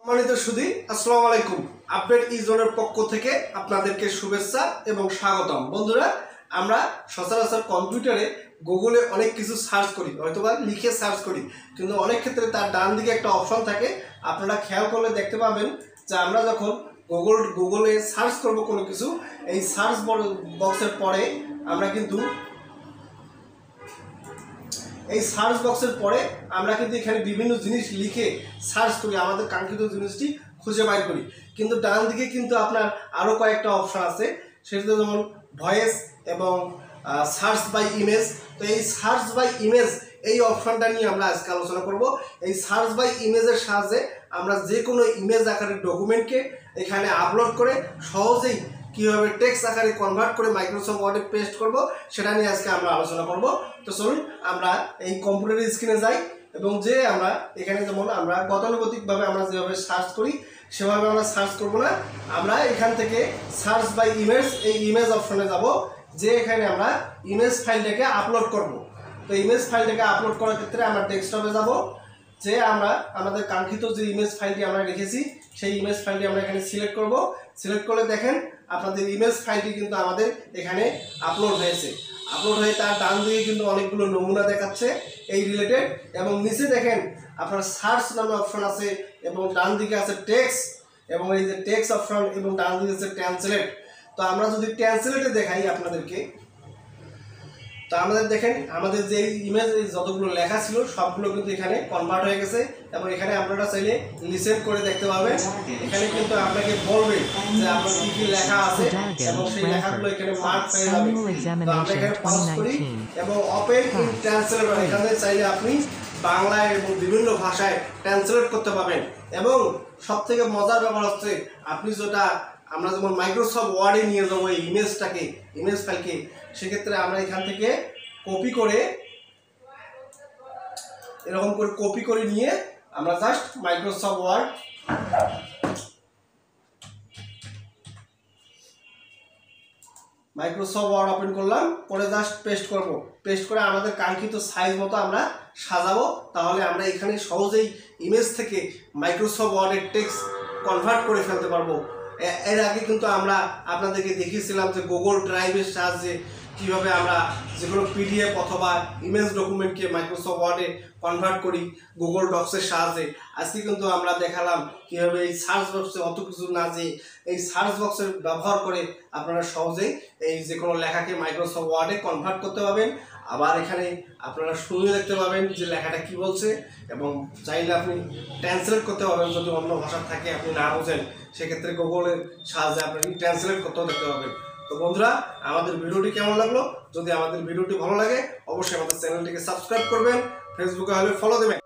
সম্মানিত সুধী, আসসালামু আলাইকুম। আপডেট ইজনের পক্ষ থেকে আপনাদেরকে শুভেচ্ছা এবং স্বাগতম। বন্ধুরা, আমরা সচরাচর কম্পিউটারে গুগলে অনেক কিছু সার্চ করি, হয়তোবা লিখে সার্চ করি, কিন্তু অনেক ক্ষেত্রে তার ডান দিকে একটা অপশন থাকে। আপনারা খেয়াল করলে দেখতে পাবেন যে আমরা যখন গুগলে সার্চ করব কোনো কিছু, এই সার্চ বক্সের পরে আমরা কিন্তু এখানে বিভিন্ন জিনিস লিখে সার্চ করি, আমাদের কাঙ্ক্ষিত জিনিসটি খুঁজে বাইর করি। কিন্তু ডান দিকে কিন্তু আপনার আরও কয়েকটা অপশান আছে, সেটা যেমন ভয়েস এবং সার্চ বাই ইমেজ। তো এই সার্চ বাই ইমেজ এই অপশানটা নিয়ে আমরা আজকে আলোচনা করব। এই সার্চ বাই ইমেজের সাহায্যে আমরা যে কোনো ইমেজ আকারে ডকুমেন্টকে এখানে আপলোড করে সহজেই কীভাবে টেক্সট আকারে কনভার্ট করে মাইক্রোসফট ওয়ার্ডে পেস্ট করব সেটা নিয়ে আজকে আমরা আলোচনা করব। তো চলুন আমরা এই কম্পিউটারের স্ক্রিনে যাই এবং যে আমরা এখানে যেমন আমরা গতানুগতিকভাবে আমরা যেভাবে সার্চ করি সেভাবে আমরা সার্চ করব না। আমরা এখান থেকে সার্চ বাই ইমেজ, এই ইমেজ অপশনে যাব, যে এখানে আমরা ইমেজ ফাইলটাকে আপলোড করব। তো ইমেজ ফাইলটাকে আপলোড করার ক্ষেত্রে আমরা ডেস্কটপে যাব, যে আমরা আমাদের কাঙ্ক্ষিত যে ইমেজ ফাইলটি আমরা রেখেছি সেই ইমেজ ফাইলটি আমরা এখানে সিলেক্ট করব। সিলেক্ট করলে দেখেন আপনাদের ইমেজ ফাইলটি কিন্তু আমাদের এখানে আপলোড হয়েছে। আপলোড হয়ে তার ডান দিকে কিন্তু অনেকগুলো নমুনা দেখাচ্ছে এই রিলেটেড, এবং নিচে দেখেন আপনার সার্চ নামে অপশন আছে এবং ডান দিকে আছে টেক্সট, এবং এই যে টেক্সট অপশন এবং ডান দিকে আছে ট্রান্সলেট। তো আমরা যদি ট্রান্সলেটে দেখাই আপনাদেরকে, তো আমাদের দেখেন আমাদের যে ইমেজ যতগুলো লেখা ছিল সবগুলো কিন্তু এখানে কনভার্ট হয়ে গেছে, এবং এখানে আপনারা চাইলে লিসেন করে দেখতে পাবেন। এখানে কিন্তু আপনাকে বলবে যে আপনার কি কি লেখা আছে এবং সেই লেখাগুলো এখানে মার্ক হয়ে যাবে। তো আমরা এখানে পজ করি এবং ওপেন ইন ট্রান্সলেটর, এখানে চাইলে আপনি বাংলায় এবং বিভিন্ন ভাষায় ট্রান্সলেট করতে পারবেন। এবং সব থেকে মজার ব্যাপার হচ্ছে আপনি যেটা আমরা যেমন মাইক্রোসফট ওয়ার্ডে নিয়ে যাবো এই ইমেজটাকে, ইমেজ ফাইলকে, সেক্ষেত্রে আমরা এখান থেকে কপি করে এরকম করে কপি করে নিয়ে আমরা জাস্ট মাইক্রোসফট ওয়ার্ড ওপেন করলাম, করে জাস্ট পেস্ট করব। পেস্ট করে আমাদের কাঙ্ক্ষিত সাইজ মতো আমরা সাজাবো, তাহলে আমরা এখানে সহজেই ইমেজ থেকে মাইক্রোসফট ওয়ার্ডের টেক্সট কনভার্ট করে ফেলতে পারবো। এর আগে কিন্তু আমরা আপনাদেরকে দেখিয়েছিলাম যে গুগল ড্রাইভের সাহায্যে কীভাবে আমরা যে কোনো পিডিএফ অথবা ইমেজ ডকুমেন্টকে মাইক্রোসফট ওয়ার্ডে কনভার্ট করি গুগল ডক্সের সাহায্যে। আজকে কিন্তু আমরা দেখালাম কীভাবে এই সার্চ বক্সে অত কিছু না যে এই সার্চ বক্সের ব্যবহার করে আপনারা সহজেই এই যে কোনো লেখাকে মাইক্রোসফট ওয়ার্ডে কনভার্ট করতে পারবেন। আবার এখানে আপনারা শুনে দেখতে পাবেন যে লেখাটা কি বলছে, এবং চাইলে আপনি ট্রান্সলেট করতে পারবেন যদি অন্য ভাষা থাকে আপনি না বোঝেন, সেক্ষেত্রে গুগলের সাহায্যে আপনি ট্রান্সলেট করতেও দেখতে পাবেন। তো বন্ধুরা, আমাদের ভিডিওটি কেমন লাগলো? যদি আমাদের ভিডিওটি ভালো লাগে অবশ্যই আমাদের চ্যানেলটিকে সাবস্ক্রাইব করবেন, ফেসবুকে হলে ফলো দেবেন।